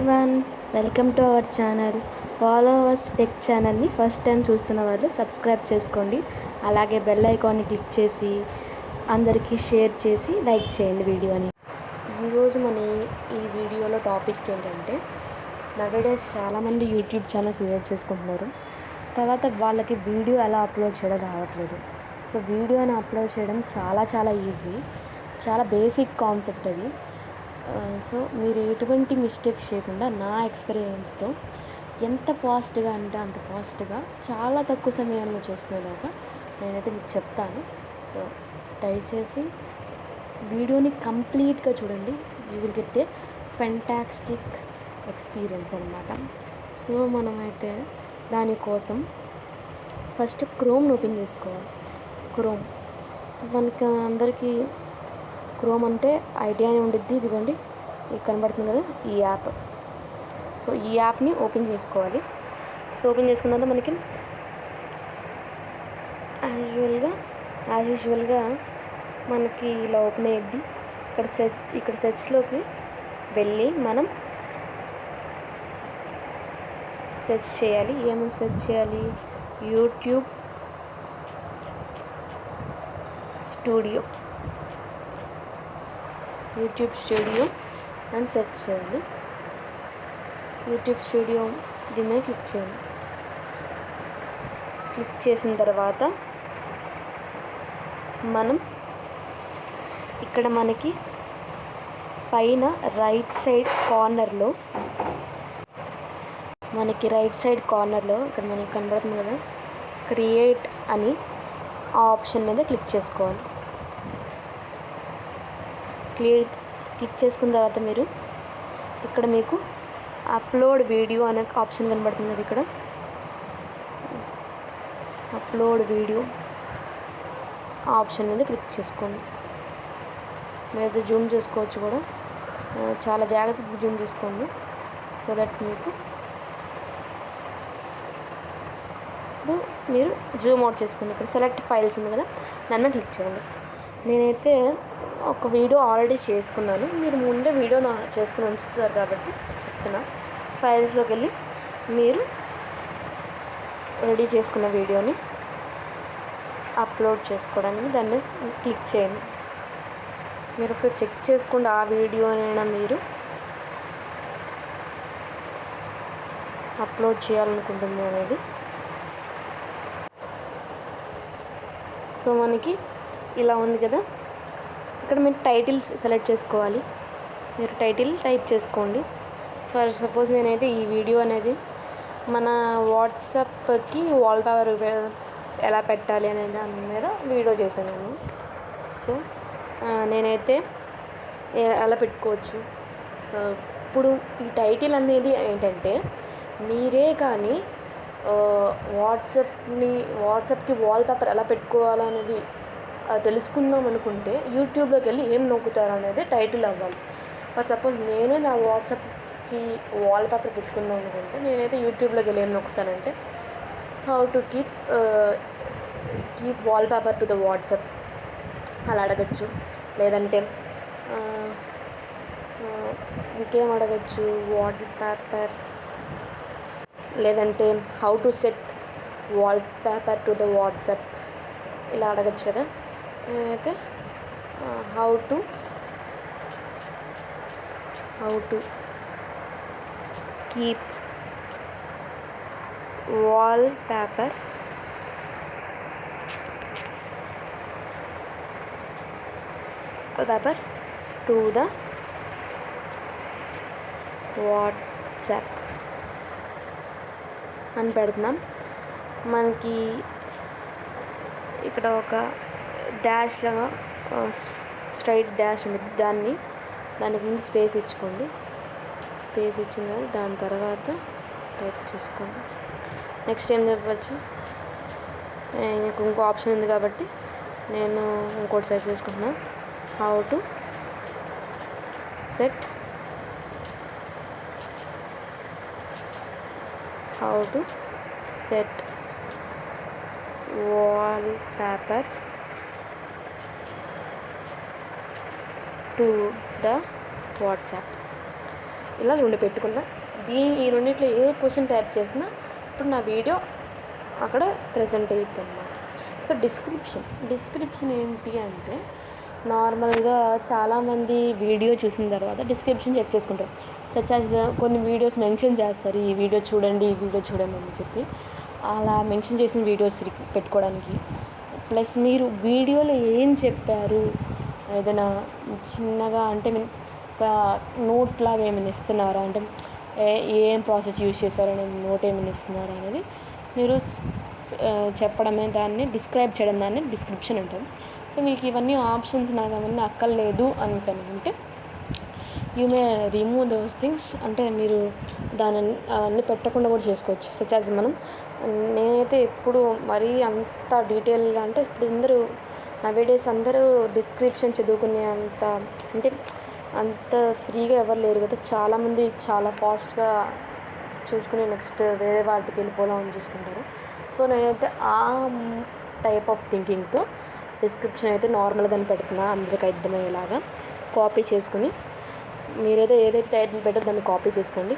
Everyone, welcome to our channel. Follow hours tech ఛానల్ని first time చూస్తున్న వాళ్ళు subscribe చేసుకోండి. అలాగే బెల్ ఐకాన్ని క్లిక్ చేసి అందరికీ షేర్ చేసి లైక్ చేయండి వీడియోని. ఈరోజు మన ఈ వీడియోలో టాపిక్ ఏంటంటే, నవేడేస్ చాలామంది యూట్యూబ్ ఛానల్ క్రియేట్ చేసుకుంటున్నారు. తర్వాత వాళ్ళకి వీడియో ఎలా అప్లోడ్ చేయడం రావట్లేదు. సో వీడియోని అప్లోడ్ చేయడం చాలా ఈజీ, చాలా బేసిక్ కాన్సెప్ట్ అది. సో మీరు ఎటువంటి మిస్టేక్స్ చేయకుండా నా ఎక్స్పీరియన్స్తో ఎంత ఫాస్ట్గా అంటే అంత ఫాస్ట్గా చాలా తక్కువ సమయంలో చేసుకునేలాగా నేనైతే మీకు చెప్తాను. సో దయచేసి వీడియోని కంప్లీట్గా చూడండి. You will get a fantastic experience అనమాట. సో మనమైతే దానికోసం ఫస్ట్ క్రోమ్ని ఓపెన్ చేసుకోవాలి. క్రోమ్ మనకి అందరికీ క్రోమ్ అంటే ఐడియానే ఉండిద్ది. ఇదిగోండి మీకు కనబడుతుంది కదా, ఈ యాప్. సో ఈ యాప్ని ఓపెన్ చేసుకోవాలి. సో ఓపెన్ చేసుకున్న తర్వాత మనకి యాజ్ యూజువల్గా మనకి ఇలా ఓపెన్ అయ్యిద్ది. ఇక్కడ సెర్చ్లోకి వెళ్ళి మనం సెర్చ్ చేయాలి. ఏమని సెర్చ్ చేయాలి? యూట్యూబ్ స్టూడియో అని సెర్చ్ చేయాలి. యూట్యూబ్ స్టూడియో దీని మీద క్లిక్ చేయాలి. క్లిక్ చేసిన తర్వాత మనం ఇక్కడ మనకి పైన రైట్ సైడ్ కార్నర్లో ఇక్కడ మనకి కనబడుతుంది కదా, క్రియేట్ అని ఆ ఆప్షన్ మీద క్లిక్ చేసుకోవాలి. క్లిక్ చేసుకున్న తర్వాత మీరు ఇక్కడ మీకు అప్లోడ్ వీడియో అనే ఆప్షన్ కనబడుతుంది కదా, ఇక్కడ అప్లోడ్ వీడియో ఆ ఆప్షన్ మీద క్లిక్ చేసుకోండి. మీరు జూమ్ చేసుకోవచ్చు కూడా, చాలా జాగ్రత్తగా జూమ్ చేసుకోండి. సో దట్ మీకు ఇప్పుడు మీరు జూమ్ అవుట్ చేసుకోండి. ఇక్కడ సెలెక్ట్ ఫైల్స్ ఉంది కదా, దాని మీద క్లిక్ చేయండి. నేనైతే ఒక వీడియో ఆల్రెడీ చేసుకున్నాను. మీరు ముందే వీడియో చేసుకుని ఉంచుతారు కాబట్టి చెప్తున్నా. ఫైల్స్లోకి వెళ్ళి మీరు రెడీ చేసుకున్న వీడియోని అప్లోడ్ చేసుకోవడానికి దాన్ని క్లిక్ చేయండి. మీరు ఒకసారి చెక్ చేసుకోండి ఆ వీడియోనైనా మీరు అప్లోడ్ చేయాలనుకుంటుంది అనేది. సో మనకి ఇలా ఉంది కదా, ఇక్కడ మీరు టైటిల్ సెలెక్ట్ చేసుకోవాలి. మీరు టైటిల్ టైప్ చేసుకోండి. ఫర్ సపోజ్ నేనైతే ఈ వీడియో అనేది మన వాట్సాప్కి వాల్పేపర్ ఎలా పెట్టాలి అనే దాని మీద వీడియో చేశాను నేను. సో నేనైతే ఎలా పెట్టుకోవచ్చు. ఇప్పుడు ఈ టైటిల్ అనేది ఏంటంటే, మీరే కానీ వాట్సాప్కి వాల్పేపర్ ఎలా పెట్టుకోవాలనేది తెలుసుకుందాం అనుకుంటే యూట్యూబ్లోకి వెళ్ళి ఏం నొక్కుతారు అనేది టైటిల్ అవ్వాలి. ఫర్ సపోజ్ నేనే నా వాట్సాప్కి వాల్పేపర్ పెట్టుకుందాం అనుకుంటే నేనైతే యూట్యూబ్లోకి వెళ్ళి ఏం నొక్కుతానంటే, how to keep wallpaper to the WhatsApp అలా అడగచ్చు. లేదంటే ఇంకేం అడగచ్చు, వాల్పేపర్, లేదంటే how to set wallpaper to the WhatsApp ఇలా అడగచ్చు కదా. అయితే how to keep wallpaper to the WhatsApp అని పెడుతున్నాం. మనకి ఇక్కడ ఒక డాష్ లాగా స్ట్రైట్ డాష్ ఉంది, దానికి ముందు స్పేస్ ఇచ్చుకోండి. స్పేస్ ఇచ్చిన దాని తర్వాత టైప్ చేసుకోండి. నెక్స్ట్ ఏం చెప్పచ్చు, ఇంకో ఆప్షన్ ఉంది కాబట్టి నేను ఇంకోటి సెర్చ్ చేసుకుంటున్నాను. How to set wallpaper to the WhatsApp. ఇలా 2 పెట్టుకున్నా. ఈ రెండిట్లో ఏ క్వశ్చన్ టైప్ చేసినా ఇప్పుడు నా వీడియో అక్కడ ప్రెజెంట్ అయ్యిద్ది అనమాట. సో డిస్క్రిప్షన్ ఏంటి అంటే, నార్మల్గా చాలామంది వీడియో చూసిన తర్వాత డిస్క్రిప్షన్ చెక్ చేసుకుంటారు. సచ్ యాజ్ కొన్ని వీడియోస్ మెన్షన్ చేస్తారు, ఈ వీడియో చూడండి అని చెప్పి. అలా మెన్షన్ చేసిన వీడియోస్ పెట్టుకోవడానికి, ప్లస్ మీరు వీడియోలో ఏం చెప్పారు, ఏదైనా చిన్నగా అంటే ఒక నోట్ లాగా ఏమైనా ఇస్తున్నారా, అంటే ఏం ప్రాసెస్ యూజ్ చేశారు అనేది నోట్ ఏమైనా ఇస్తున్నారా అనేది మీరు చెప్పడమే దాన్ని డిస్క్రైబ్ చేయడం, దాన్ని డిస్క్రిప్షన్ అంటారు. సో మీకు ఇవన్నీ ఆప్షన్స్ నాకు అవన్నీ అక్కర్లేదు అని కనుకుంటే you may remove those things. అంటే మీరు అవన్నీ పెట్టకుండా కూడా చేసుకోవచ్చు. సచ్ యాజ్ నేనైతే ఎప్పుడు మరీ అంత డీటెయిల్గా, అంటే ఇప్పుడు నవేడేస్ అందరూ డిస్క్రిప్షన్ చదువుకునే అంత ఫ్రీగా ఎవరు లేరు కదా. చాలామంది చాలా ఫాస్ట్గా చూసుకుని నెక్స్ట్ వేరే వాటికి వెళ్ళిపోవాలని చూసుకుంటారు. సో నేనైతే ఆ టైప్ ఆఫ్ థింకింగ్తో డిస్క్రిప్షన్ అయితే నార్మల్గానే పెడుతున్నా, అందరికీ అర్థమయ్యేలాగా. కాపీ చేసుకుని ఏదైతే టైటిల్ పెట్టారో దాన్ని కాపీ చేసుకొని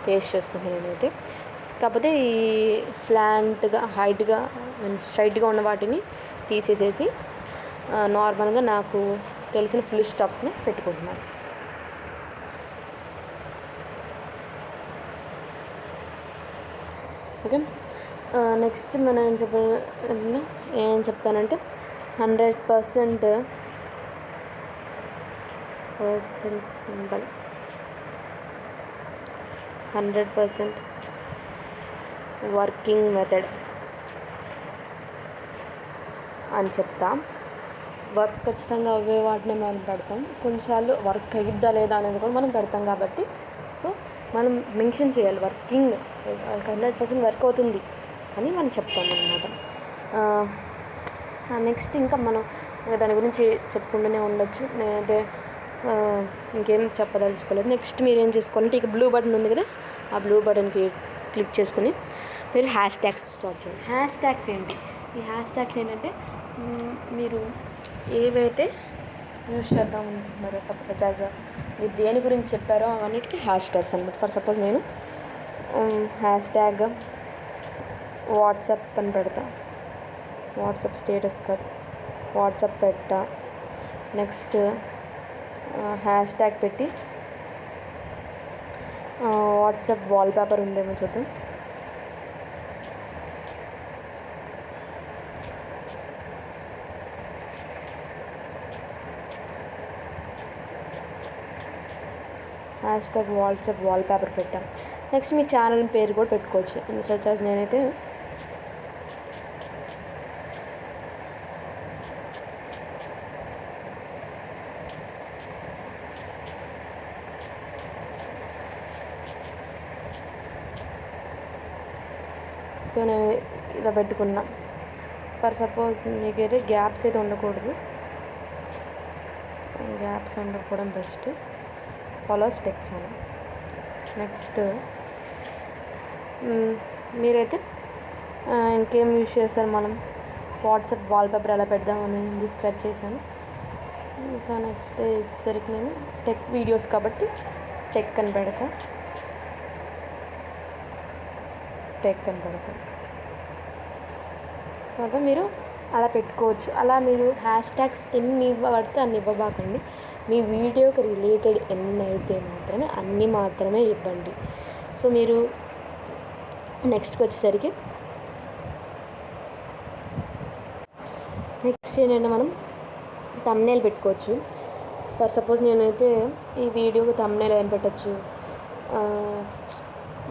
పేస్ట్ చేసుకుంటాను నేనైతే. కాకపోతే ఈ స్లాంట్గా హైట్గా స్ట్రైట్గా ఉన్న వాటిని తీసేసేసి నార్మల్గా నాకు తెలిసిన ఫుల్ స్టాప్స్ని పెట్టుకుంటున్నాను. ఓకే, నెక్స్ట్ మనం ఏం చెప్తానంటే 100% సింబల్, 100% వర్కింగ్ మెథడ్ అని చెప్తాం. వర్క్ ఖచ్చితంగా అవే వాటిని మనం పెడతాం. కొన్నిసార్లు వర్క్ అయ్యిద్దా లేదా అనేది కూడా మనం పెడతాం కాబట్టి, సో మనం మెన్షన్ చేయాలి వర్కింగ్ 100% వర్క్ అవుతుంది అని మనం చెప్తాం అన్నమాట. నెక్స్ట్ ఇంకా మనం దాని గురించి చెప్పుకుంటూనే ఉండొచ్చు. నేనైతే ఇంకేం చెప్పదలుచుకోలేదు. నెక్స్ట్ మీరు ఏం చేసుకోవాలంటే, ఇక బ్లూ బటన్ ఉంది కదా, ఆ బ్లూ బటన్కి క్లిక్ చేసుకుని మీరు హ్యాష్ ట్యాగ్స్ స్టార్ట్ చేయాలి. హ్యాష్ ట్యాగ్స్ ఏంటి? ఈ హ్యాష్ ట్యాగ్స్ ఏంటంటే, మీరు ఏవైతే యూజ్ చేద్దాం అనుకుంటున్నారో, సచ్ యాజ్ మీరు దేని గురించి చెప్పారో అవన్నిటికీ హ్యాష్ ట్యాగ్స్ అనమాట. ఫర్ సపోజ్ నేను హ్యాష్ ట్యాగ్ వాట్సాప్ అని పెడతా, వాట్సాప్ స్టేటస్ కాదు, వాట్సాప్ పెట్టా. నెక్స్ట్ హ్యాష్ ట్యాగ్ పెట్టి వాట్సాప్ వాల్పేపర్ ఉందేమో చూద్దాం. హ్యాష్ ట్యాగ్ వాట్సాప్ వాల్పేపర్ పెట్టాం. నెక్స్ట్ మీ ఛానల్ పేరు కూడా పెట్టుకోవచ్చు. సచ్ యాజ్ నేనైతే నేను ఇలా పెట్టుకున్నా. ఫర్ సపోజ్ నీకైతే గ్యాప్స్ అయితే ఉండకూడదు, గ్యాప్స్ ఉండకపోవడం best. Followers tech channel. Next మీరైతే ఇంకేం యూజ్ చేస్తారు, మనం వాట్సాప్ వాల్పేపర్ ఎలా పెడదామని డిస్క్రైబ్ చేశాను. సో నెక్స్ట్ వచ్చేసరికి నేను టెక్ వీడియోస్ కాబట్టి టెక్ అని పెడతా. తర్వాత మీరు అలా పెట్టుకోవచ్చు. అలా మీరు హ్యాష్ ట్యాగ్స్ ఎన్ని ఇవ్వబడితే అన్ని ఇవ్వబాకండి. మీ వీడియోకి రిలేటెడ్ ఎన్ని అయితే అన్ని మాత్రమే ఇవ్వండి. సో మీరు నెక్స్ట్కి వచ్చేసరికి నెక్స్ట్ ఏంటంటే, మనం థంబ్నెయిల్ పెట్టుకోవచ్చు. ఫర్ సపోజ్ నేనైతే ఈ వీడియోకి థంబ్నెయిల్ ఏం పెట్టచ్చు,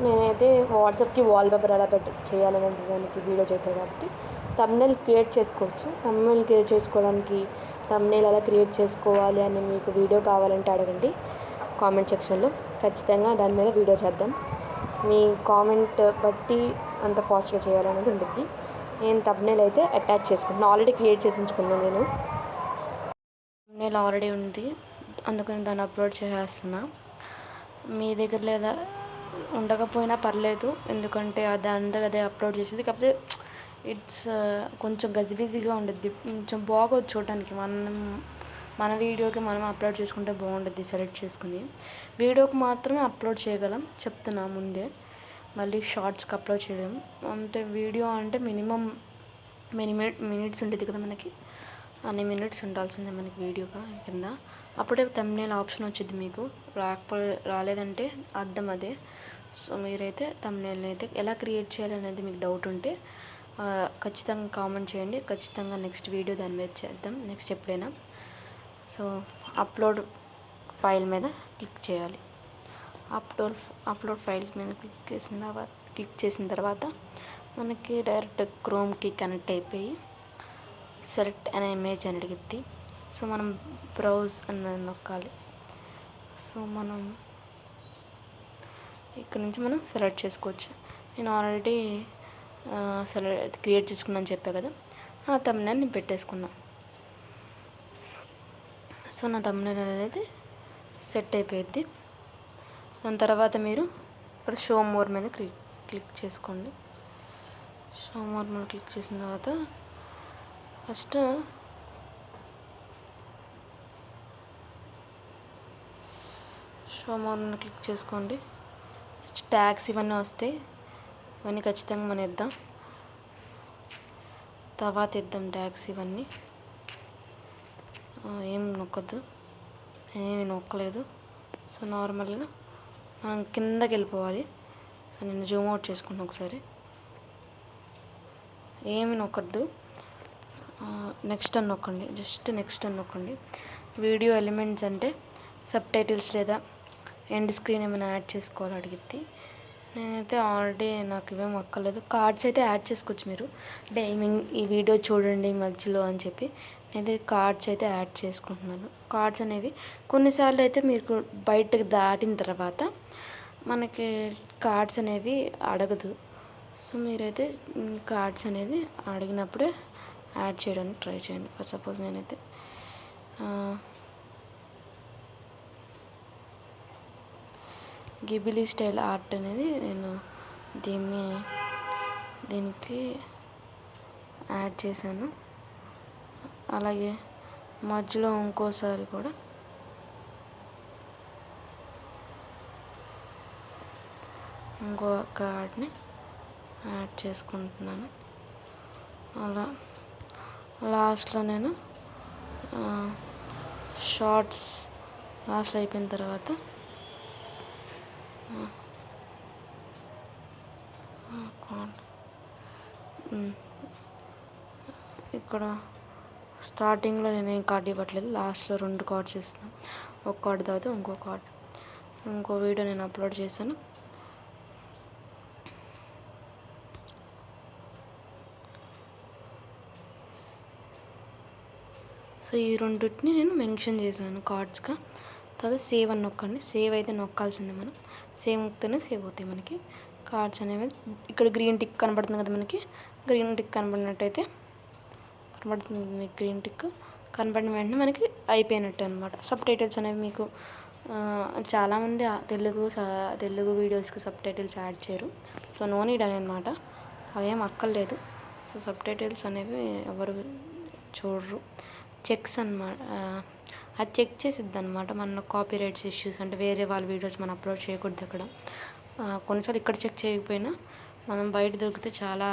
నేనైతే వాట్సాప్కి వాల్పేపర్ ఎలా చేయాలనేది దానికి వీడియో చేశాను కాబట్టి థంబ్నెయిల్ క్రియేట్ చేసుకోవచ్చు. థంబ్నెయిల్ క్రియేట్ చేసుకోవడానికి థంబ్నెయిల్ ఎలా క్రియేట్ చేసుకోవాలి అని మీకు వీడియో కావాలంటే అడగండి కామెంట్ సెక్షన్లో. ఖచ్చితంగా దాని మీద వీడియో చేద్దాం. మీ కామెంట్ బట్టి అంత ఫాస్ట్గా చేయాలనేది ఉంటుంది. నేను థంబ్నెయిల్ అయితే అటాచ్ చేసుకుంటున్నాను, ఆల్రెడీ క్రియేట్ చేసి ఉంచుకున్నాను. నేను థంబ్నెయిల్ ఆల్రెడీ ఉంది, అందుకని దాన్ని అప్లోడ్ చేసేస్తున్నా. మీ దగ్గర లేదా ఉండకపోయినా పర్లేదు, ఎందుకంటే అదే అప్లోడ్ చేసింది. కాకపోతే ఇట్స్ కొంచెం గజిబిజిగా ఉండద్ది, కొంచెం బాగోదు చూడడానికి. మనం మన వీడియోకి మనం అప్లోడ్ చేసుకుంటే బాగుంటుంది సెలెక్ట్ చేసుకుని. వీడియోకి మాత్రమే అప్లోడ్ చేయగలం చెప్తున్నా ముందే, మళ్ళీ షార్ట్స్కి అప్లోడ్ చేయలేము. అంటే వీడియో అంటే మినిమం మినిట్స్ ఉంటుంది కదా మనకి, అన్ని మినిట్స్ ఉండాల్సిందే మనకి వీడియోగా కింద. అప్పుడే థంబ్నెయిల్ ఆప్షన్ వచ్చింది మీకు. రాలేదంటే అర్థం అదే. సో మీరైతే థంబ్నెయిల్ని అయితే ఎలా క్రియేట్ చేయాలి అనేది మీకు డౌట్ ఉంటే ఖచ్చితంగా కామెంట్ చేయండి. ఖచ్చితంగా నెక్స్ట్ వీడియో దాని మీద చేద్దాం, నెక్స్ట్ ఎప్పుడైనా. సో అప్లోడ్ ఫైల్ మీద క్లిక్ చేయాలి. అప్లోడ్ ఫైల్ మీద క్లిక్ చేసిన తర్వాత మనకి డైరెక్ట్ క్రోమ్కి కనెక్ట్ అయిపోయి సెలెక్ట్ అనే ఇమేజ్ అని అడిగిద్ది. సో మనం బ్రౌజ్ అని నొక్కాలి. సో మనం ఇక్కడ నుంచి మనం సెలెక్ట్ చేసుకోవచ్చు. నేను ఆల్రెడీ క్రియేట్ చేసుకున్నాను చెప్పా కదా, ఆ థంబ్నెయిల్ నేను పెట్టేసుకున్నా. సో నా థంబ్నెయిల్ అనేది సెట్ అయిపోయింది. దాని తర్వాత మీరు ఇక్కడ షో మోర్ మీద క్లిక్ చేసుకోండి. షో మోర్ మీద క్లిక్ చేసిన తర్వాత ఫస్ట్ షో మోర్ మీద క్లిక్ చేసుకోండి. ట్యాగ్స్ ఇవన్నీ వస్తాయి, ఇవన్నీ ఖచ్చితంగా మనం ఇద్దాం. తర్వాత ఇద్దాం ట్యాగ్స్ ఇవన్నీ. ఏం నొక్కద్దు, ఏమి నొక్కలేదు. సో నార్మల్గా మనం కిందకి వెళ్ళిపోవాలి. సో నేను జూమ్ అవుట్ చేసుకుంటాను ఒకసారి. ఏమి నొక్కద్దు, నెక్స్ట్ అని నొక్కండి. జస్ట్ నెక్స్ట్ అని నొక్కండి. వీడియో ఎలిమెంట్స్ అంటే సబ్ టైటిల్స్ లేదా ఎండ్ స్క్రీన్ ఏమైనా యాడ్ చేసుకోవాలి అడిగిద్ది. నేనైతే ఆల్రెడీ నాకు ఇవేం అక్కర్లేదు. కార్డ్స్ అయితే యాడ్ చేసుకోవచ్చు మీరు, అంటే ఈ వీడియో చూడండి మధ్యలో అని చెప్పి. నేనైతే కార్డ్స్ అయితే యాడ్ చేసుకుంటున్నాను. కార్డ్స్ అనేవి కొన్నిసార్లు అయితే మీకు బయటకు దాటిన తర్వాత మనకి కార్డ్స్ అనేవి అడగదు. సో మీరైతే కార్డ్స్ అనేది అడిగినప్పుడే యాడ్ చేయడానికి ట్రై చేయండి. ఫర్ సపోజ్ నేనైతే గిబిలీ స్టైల్ ఆర్ట్ అనేది నేను దీనికి యాడ్ చేశాను. అలాగే మధ్యలో ఇంకోసారి కూడా ఇంకో కార్డ్ని యాడ్ చేసుకుంటున్నాను. అలా లాస్ట్లో నేను షార్ట్స్ లాస్ట్లో అయిపోయిన తర్వాత ఇక్కడ స్టార్టింగ్లో నేను ఏం కార్డ్ ఇవ్వట్లేదు, లాస్ట్లో 2 కార్డ్స్ ఇస్తాను. ఒక కార్డ్ తర్వాత ఇంకో కార్డ్. ఇంకో వీడియో నేను అప్లోడ్ చేశాను. సో ఈ రెండింటిని నేను మెన్షన్ చేశాను కార్డ్స్గా. తర్వాత సేవ్ అని నొక్కండి. సేవ్ అయితే నొక్కాల్సిందే మనం. సేవ్ నొక్కితేనే సేవ్ అవుతాయి మనకి కార్డ్స్ అనేవి. ఇక్కడ గ్రీన్ టిక్ కనబడుతుంది కదా మనకి, గ్రీన్ టిక్ కనబడినట్టయితే కనబడుతుంది మీకు. గ్రీన్ టిక్ కనబడిన వెంటనే మనకి అయిపోయినట్టు అనమాట. సబ్ టైటిల్స్ అనేవి మీకు చాలామంది తెలుగు వీడియోస్కి సబ్ టైటిల్స్ యాడ్ చేయరు. సో నో నీడ్ అని అనమాట, అవేం అక్కర్లేదు. సో సబ్ టైటిల్స్ అనేవి ఎవరు చూడరు. చెక్స్ అనమాట, అది చెక్ చేసిద్ది అనమాట. మన కాపీ రైట్స్ ఇష్యూస్ అంటే వేరే వాళ్ళ వీడియోస్ మనం అప్లోడ్ చేయకూడదు అక్కడ. కొన్నిసార్లు ఇక్కడ చెక్ చేయకపోయినా మనం బయట దొరికితే చాలా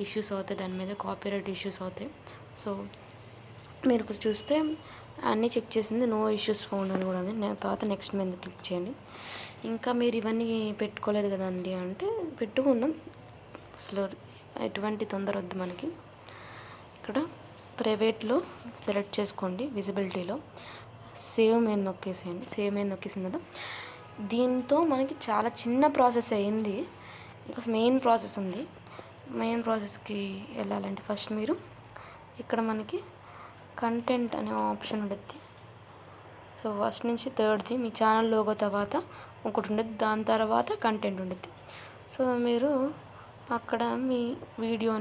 ఇష్యూస్ అవుతాయి, దాని మీద కాపీరైట్ ఇష్యూస్ అవుతాయి. సో మీరు చూస్తే అన్నీ చెక్ చేసింది, నో ఇష్యూస్ ఫౌండ్ అని కూడా ఉంది. తర్వాత నెక్స్ట్ మీద క్లిక్ చేయండి. ఇంకా మీరు ఇవన్నీ పెట్టుకోలేదు కదండి అంటే పెట్టుకుందాం, అసలు ఎటువంటి తొందర వద్దు మనకి. ఇక్కడ ప్రైవేట్లో సెలెక్ట్ చేసుకోండి, విజిబిలిటీలో సేవ్ మీద నొక్కేసేయండి. సేవ్ మీద నొక్కేసింది కదా, దీంతో మనకి చాలా చిన్న ప్రాసెస్ అయింది. ఇంకా మెయిన్ ప్రాసెస్ ఉంది. మెయిన్ ప్రాసెస్కి వెళ్ళాలంటే ఫస్ట్ మీరు ఇక్కడ మనకి కంటెంట్ అనే ఆప్షన్ ఉంటుంది. సో ఫస్ట్ నుంచి థర్డ్ది మీ ఛానల్ లోగో తర్వాత ఒకటి ఉండదు, దాని తర్వాత కంటెంట్ ఉంటుంది. సో మీరు అక్కడ మీ వీడియో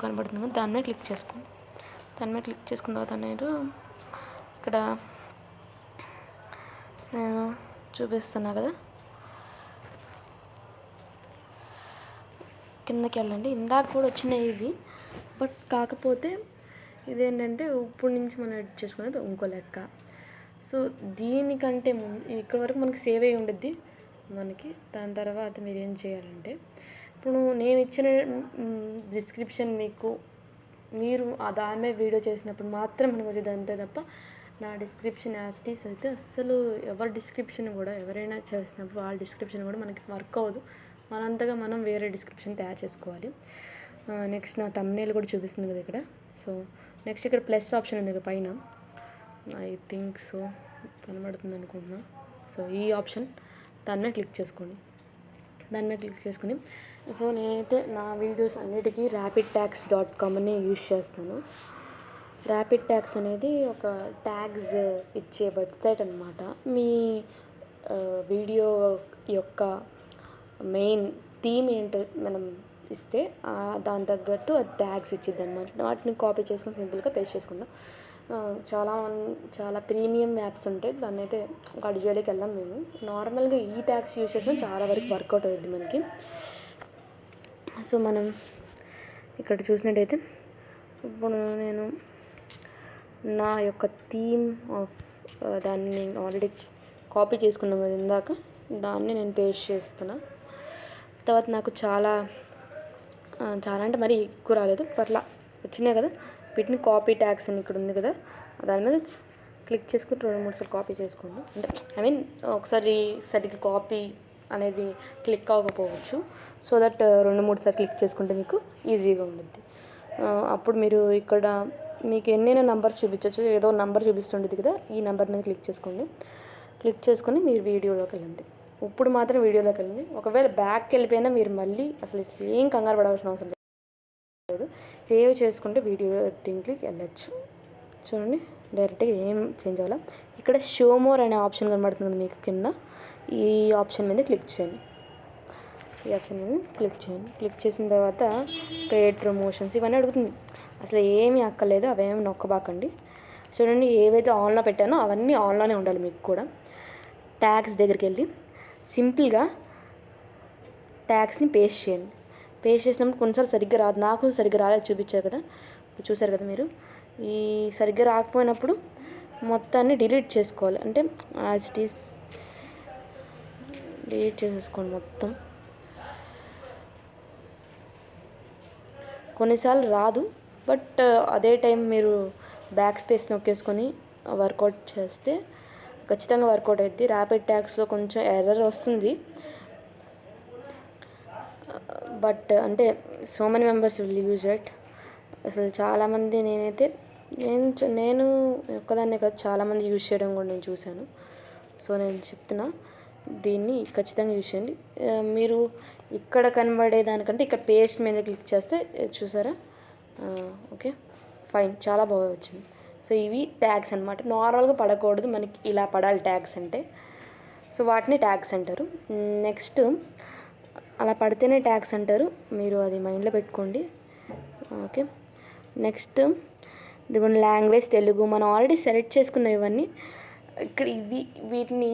కనబడుతుంది కదా, దాని మీద క్లిక్ చేసుకోండి. దాని మీద క్లిక్ చేసుకున్న తర్వాత మీరు ఇక్కడ నేను చూపిస్తున్నా కదా, కిందకి వెళ్ళండి. ఇందాక కూడా వచ్చినాయి ఇవి, బట్ కాకపోతే ఇదేంటంటే ఇప్పుడు నుంచి మనం ఎడిట్ చేసుకునేది ఇంకో లెక్క. సో దీనికంటే ముందు ఇక్కడ వరకు మనకి సేవ్ అయ్యి ఉండిద్ది మనకి. దాని తర్వాత మీరు ఏం చేయాలంటే ఇప్పుడు నేను ఇచ్చిన డిస్క్రిప్షన్ మీరు దాని మీద వీడియో చేసినప్పుడు మాత్రం మనకు వచ్చేది, అంతే తప్ప నా డిస్క్రిప్షన్ యాస్టీస్ అయితే అస్సలు ఎవరి డిస్క్రిప్షన్ కూడా ఎవరైనా చేసినప్పుడు వాళ్ళ డిస్క్రిప్షన్ కూడా మనకి వర్క్ అవ్వదు. మనంతగా మనం వేరే డిస్క్రిప్షన్ తయారు చేసుకోవాలి. నెక్స్ట్ నా థంబ్నెయిల్ కూడా చూపిస్తుంది కదా ఇక్కడ. సో నెక్స్ట్ ఇక్కడ ప్లస్ ఆప్షన్ ఉంది కదా పైన, ఐ థింక్ సో కనబడుతుంది అనుకుంటున్నా. సో ఈ ఆప్షన్ దాని మీద క్లిక్ చేసుకోండి. సో నేనైతే నా వీడియోస్ అన్నిటికీ rapidtags.com అని యూజ్ చేస్తాను. ర్యాపిడ్ ట్యాగ్స్ అనేది ఒక ట్యాగ్స్ ఇచ్చే వెబ్సైట్ అనమాట. మీ వీడియో యొక్క మెయిన్ థీమ్ ఏంటో మనం ఇస్తే దాని తగ్గట్టు అది ట్యాగ్స్ ఇచ్చిద్ది అనమాట. వాటిని కాపీ చేసుకొని సింపుల్గా పేస్ట్ చేసుకుంటాం. చాలా ప్రీమియం యాప్స్ ఉంటాయి, దాన్ని అయితే వాటి జోలికి వెళ్ళాం మేము. నార్మల్గా ఈ ట్యాగ్స్ యూజ్ చేసినా చాలా వరకు వర్కౌట్ అవుతుంది మనకి. సో మనం ఇక్కడ చూసినట్టయితే ఇప్పుడు నేను నా యొక్క థీమ్ ఆఫ్ దాన్ని నేను ఆల్రెడీ కాపీ చేసుకున్నాను కదా ఇందాక, దాన్ని నేను పేస్ట్ చేస్తున్నా. తర్వాత నాకు చాలా అంటే మరీ ఎక్కువ రాలేదు, పర్లా వచ్చినాయి కదా. వీటిని కాపీ ట్యాగ్స్ అని ఇక్కడ ఉంది కదా, దాని మీద క్లిక్ చేసుకుని 2-3 సార్లు కాపీ చేసుకోండి. అంటే ఐ మీన్ ఒకసారి సరిగ్గా కాపీ అనేది క్లిక్ అవ్వకపోవచ్చు. సో దట్ 2-3 సార్లు క్లిక్ చేసుకుంటే మీకు ఈజీగా ఉంటుంది. అప్పుడు మీరు ఇక్కడ మీకు ఎన్నైనా నంబర్స్ చూపించవచ్చు. ఏదో నంబర్ చూపిస్తుండేది కదా, ఈ నెంబర్ మీద క్లిక్ చేసుకొని మీరు వీడియోలోకి వెళ్ళండి. ఇప్పుడు మాత్రం వీడియోలోకి వెళ్ళండి. ఒకవేళ బ్యాక్కి వెళ్ళిపోయినా మీరు మళ్ళీ అసలు ఏం కంగారు పడవలసిన అవసరం లేదు. సేవ్ చేసుకుంటే వీడియో ఎడిటింగ్కి వెళ్ళచ్చు. చూడండి, డైరెక్ట్గా ఏం చేంజ్ అవ్వాలా. ఇక్కడ షో మోర్ అనే ఆప్షన్ కనబడుతుంది మీకు కింద. ఈ ఆప్షన్ మీద క్లిక్ చేయండి. క్లిక్ చేసిన తర్వాత పెయిడ్ ప్రమోషన్స్ ఇవన్నీ అడుగుతుంది. అసలు ఏమీ అక్కర్లేదు, అవేమి నొక్కబాకండి. చూడండి, ఏవైతే ఆన్లో పెట్టానో అవన్నీ ఆన్లోనే ఉండాలి మీకు కూడా. ట్యాగ్స్ దగ్గరికి వెళ్ళి సింపుల్గా ట్యాగ్స్ని పేస్ట్ చేయండి. పేస్ట్ చేసినప్పుడు కొన్నిసార్లు సరిగ్గా రాదు. నాకు సరిగ్గా రాలేదు, చూపించారు కదా, చూసారు కదా మీరు. ఈ సరిగ్గా రాకపోయినప్పుడు మొత్తాన్ని డిలీట్ చేసుకోవాలి. అంటే యాజ్ ఇట్ ఈస్ డిలీట్ చేసేసుకోండి మొత్తం. కొన్నిసార్లు రాదు, బట్ అదే టైం మీరు బ్యాక్ స్పేస్ నొక్కేసుకొని వర్కౌట్ చేస్తే ఖచ్చితంగా వర్కౌట్ అవుతుంది. ర్యాపిడ్ ట్యాగ్స్లో కొంచెం ఎర్రర్ వస్తుంది, బట్ అంటే so many members will use it. అసలు చాలామంది నేను ఒక్కదాన్నే కాదు, చాలామంది యూజ్ చేయడం కూడా నేను చూశాను. సో నేను చెప్తున్నా, దీన్ని ఖచ్చితంగా యూజ్ చేయండి. మీరు ఇక్కడ కనబడే దానికంటే ఇక్కడ పేస్ట్ మీద క్లిక్ చేస్తే చూసారా, ఓకే ఫైన్, చాలా బాగా వచ్చింది. సో ఇవి ట్యాగ్స్ అనమాట. నార్మల్గా పడకూడదు, మనకి ఇలా పడాలి ట్యాగ్స్ అంటే. సో వాటిని ట్యాగ్స్ అంటారు. నెక్స్ట్ అలా పడితేనే ట్యాగ్స్ అంటారు, మీరు అది మైండ్లో పెట్టుకోండి. ఓకే, నెక్స్ట్ ఇదిగోండి, లాంగ్వేజ్ తెలుగు. మనం ఆల్రెడీ సెలెక్ట్ చేసుకున్న ఇవన్నీ ఇక్కడ వీటిని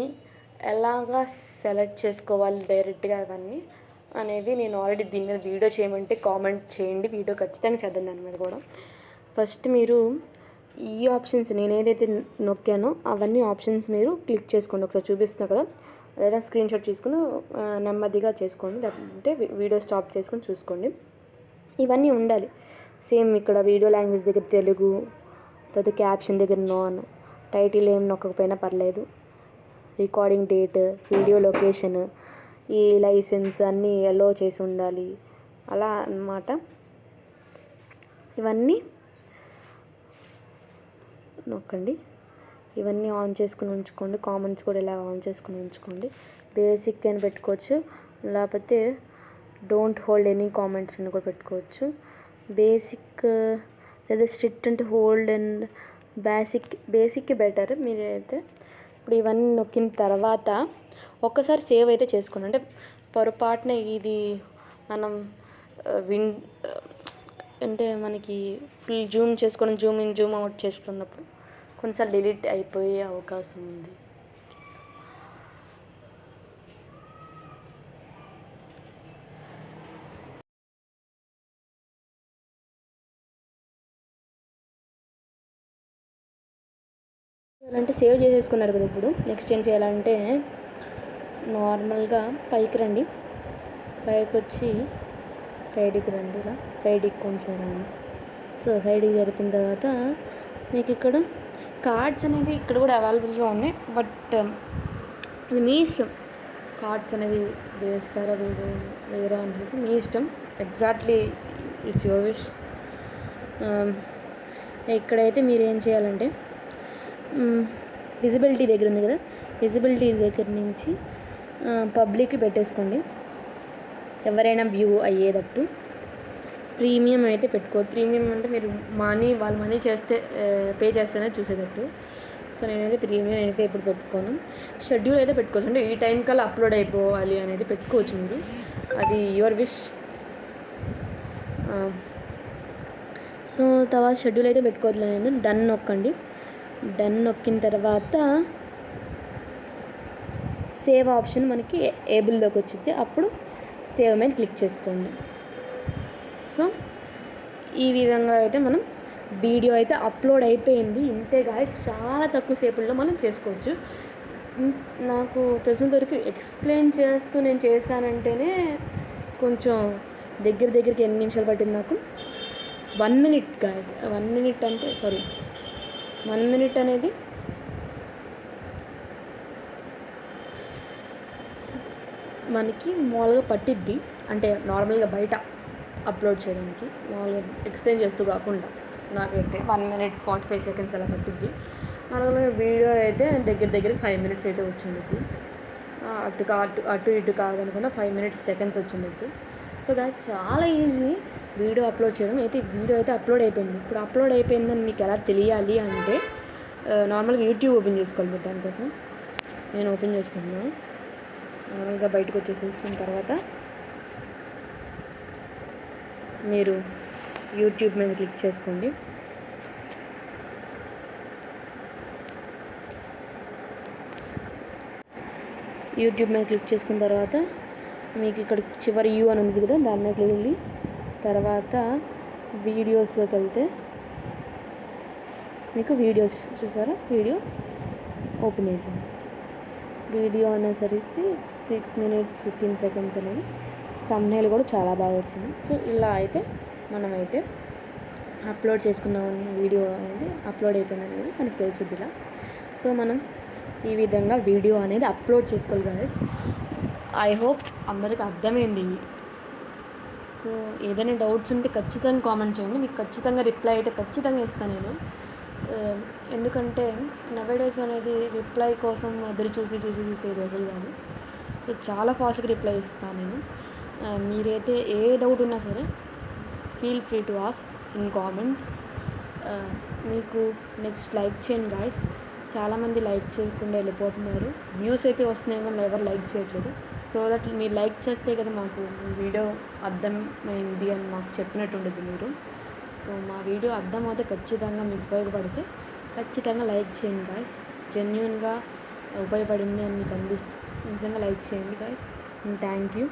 ఎలాగా సెలెక్ట్ చేసుకోవాలి డైరెక్ట్గా ఇవన్నీ అనేది నేను ఆల్రెడీ దీని మీద వీడియో చేయమంటే కామెంట్ చేయండి, వీడియో ఖచ్చితంగా చేద్దాం దాని మీద కూడా. ఫస్ట్ మీరు ఈ ఆప్షన్స్ నేను ఏదైతే నొక్కానో అవన్నీ ఆప్షన్స్ మీరు క్లిక్ చేసుకోండి. ఒకసారి చూపిస్తున్నా కదా, లేదా స్క్రీన్ షాట్ తీసుకుని నెమ్మదిగా చేసుకోండి, లేకపోతే వీడియో స్టాప్ చేసుకొని చూసుకోండి. ఇవన్నీ ఉండాలి సేమ్. ఇక్కడ వీడియో లాంగ్వేజ్ దగ్గర తెలుగు, తర్వాత క్యాప్షన్ దగ్గర నాన్, టైటిల్ ఏం నొక్కకపోయినా పర్లేదు, రికార్డింగ్ డేట్, వీడియో లొకేషన్, ఈ లైసెన్స్ అన్నీ ఎలో చేసి ఉండాలి, అలా అన్నమాట. ఇవన్నీ నొక్కండి. ఇవన్నీ ఆన్ చేసుకుని ఉంచుకోండి. కామెంట్స్ కూడా ఇలా ఆన్ చేసుకుని ఉంచుకోండి. బేసిక్ అని పెట్టుకోవచ్చు, లేకపోతే డోంట్ హోల్డ్ ఎనీ కామెంట్స్ అని కూడా పెట్టుకోవచ్చు. బేసిక్ లేదా స్ట్రిక్ట్ అంటే హోల్డ్ అండ్ బేసిక్ బెటర్ మీరైతే. ఇప్పుడు ఇవన్నీ నొక్కిన తర్వాత ఒక్కసారి సేవ్ అయితే చేసుకోండి. అంటే పొరపాటున ఇది మనం అంటే మనకి ఫుల్ జూమ్ చేసుకొని జూమ్ ఇన్ జూమ్ అవుట్ చేసుకున్నప్పుడు కొన్నిసార్లు డిలీట్ అయిపోయే అవకాశం ఉంది. అంటే సేవ్ చేసేసుకున్నారు కదా. ఇప్పుడు నెక్స్ట్ ఏం చేయాలంటే నార్మల్గా పైకి రండి, పైకి వచ్చి సైడ్కి రండి, ఇలా సైడ్కి కొంచెం రండి. సో సైడ్కి జరిపిన తర్వాత మీకు ఇక్కడ కార్డ్స్ అనేది ఇక్కడ కూడా అవైలబుల్గా ఉన్నాయి. బట్ ఇది మీ ఇష్టం, కార్డ్స్ అనేది వేస్తారా వేరే అనేది మీ ఇష్టం. Exactly it's your wish. ఇక్కడైతే మీరు ఏం చేయాలంటే విజిబిలిటీ దగ్గర ఉంది కదా, విజిబిలిటీ దగ్గర నుంచి పబ్లిక్కి పెట్టేసుకోండి, ఎవరైనా వ్యూ అయ్యేటట్టు. ప్రీమియం అయితే పెట్టుకోవద్దు. ప్రీమియం అంటే మీరు వాళ్ళు మనీ చేస్తే పే చేస్తేనే చూసేటట్టు. సో నేనైతే ప్రీమియం అయితే ఇప్పుడు పెట్టుకోను. షెడ్యూల్ అయితే పెట్టుకోవచ్చు, అంటే ఈ టైం కల్లా అప్లోడ్ అయిపోవాలి అనేది పెట్టుకోవచ్చు మీరు, అది యువర్ విష్. సో తర్వాత షెడ్యూల్ అయితే పెట్టుకోవట్లే నేను. డన్ నొక్కండి. డన్ నొక్కిన తర్వాత సేవ్ ఆప్షన్ మనకి ఏబుల్లోకి వచ్చింది, అప్పుడు సేవ్ మీద క్లిక్ చేసుకోండి. సో ఈ విధంగా అయితే మనం వీడియో అయితే అప్లోడ్ అయిపోయింది. ఇంతే గాయ్స్, చాలా తక్కువ సేపుల్లో మనం చేసుకోవచ్చు. నాకు తెలిసినంత వరకు ఎక్స్ప్లెయిన్ చేస్తూ నేను చేశానంటేనే కొంచెం దగ్గరికి ఎన్ని నిమిషాలు పట్టింది నాకు? 1 minute గాయ్స్. 1 minute అంటే 1 minute అనేది మనకి మామూలుగా పట్టిద్ది, అంటే నార్మల్గా బయట అప్లోడ్ చేయడానికి మామూలుగా ఎక్స్ప్లెయిన్ చేస్తూ కాకుండా నాకైతే 1 minute 45 seconds అలా పట్టిద్ది. నార్మల్గా వీడియో అయితే దగ్గర 5 minutes అయితే వచ్చింది. అటు ఇటు కాదనుకున్నా 5 minutes seconds వచ్చింది. సో గాయ్స్, చాలా ఈజీ వీడియో అప్లోడ్ చేయడం. అయితే వీడియో అయితే అప్లోడ్ అయిపోయింది. ఇప్పుడు అప్లోడ్ అయిపోయిందని మీకు ఎలా తెలియాలి అంటే నార్మల్గా యూట్యూబ్ ఓపెన్ చేసుకోవాలి. దానికోసం నేను ఓపెన్ చేసుకుంటున్నాను. నార్మల్గా బయటకు వచ్చేసేసిన తర్వాత మీరు యూట్యూబ్ మీద క్లిక్ చేసుకోండి. యూట్యూబ్ మీద క్లిక్ చేసుకున్న తర్వాత మీకు ఇక్కడ చివరి యూ అని ఉంది కదా, దాని మీద వెళ్ళి తర్వాత వీడియోస్లోకి వెళ్తే మీకు వీడియోస్ చూసారా, వీడియో ఓపెన్ అయిపోయింది. వీడియో అనేసరికి 6 minutes 15 seconds అనేది. థంబ్నెయిల్ కూడా చాలా బాగా వచ్చింది. సో ఇలా అయితే మనమైతే అప్లోడ్ చేసుకున్నాం, వీడియో అనేది అప్లోడ్ అయిపోయింది అనేది మనకు తెలిసిద్ది ఇలా. సో మనం ఈ విధంగా వీడియో అనేది అప్లోడ్ చేసుకోవాలి గాయ్స్. ఐ హోప్ అందరికి అర్థమైంది. సో ఏదైనా డౌట్స్ ఉంటే ఖచ్చితంగా కామెంట్ చేయండి, మీకు ఖచ్చితంగా రిప్లై అయితే ఖచ్చితంగా ఇస్తాను నేను. ఎందుకంటే నవేడేస్ అనేది రిప్లై కోసం ఎదురు చూసి రోజులు కాదు. సో చాలా ఫాస్ట్గా రిప్లై ఇస్తాను నేను. మీరైతే ఏ డౌట్ ఉన్నా సరే feel free to ask in comment. మీకు నెక్స్ట్ లైక్ చేయండి గాయ్స్. చాలామంది లైక్ చేయకుండా వెళ్ళిపోతున్నారు. వ్యూస్ అయితే వస్తున్నాయి కానీ ఎవరు లైక్ చేయట్లేదు. సో దట్ మీరు లైక్ చేస్తే కదా మాకు వీడియో అర్థమైంది అని మాకు చెప్పినట్టు ఉండదు మీరు. సో మా వీడియో అర్థమైతే ఖచ్చితంగా మీకు ఉపయోగపడితే ఖచ్చితంగా లైక్ చేయండి గాయ్స్. జెన్యూన్గా ఉపయోగపడింది అని మీకు అనిపిస్తే నిజంగా లైక్ చేయండి గాయ్స్. Thank you.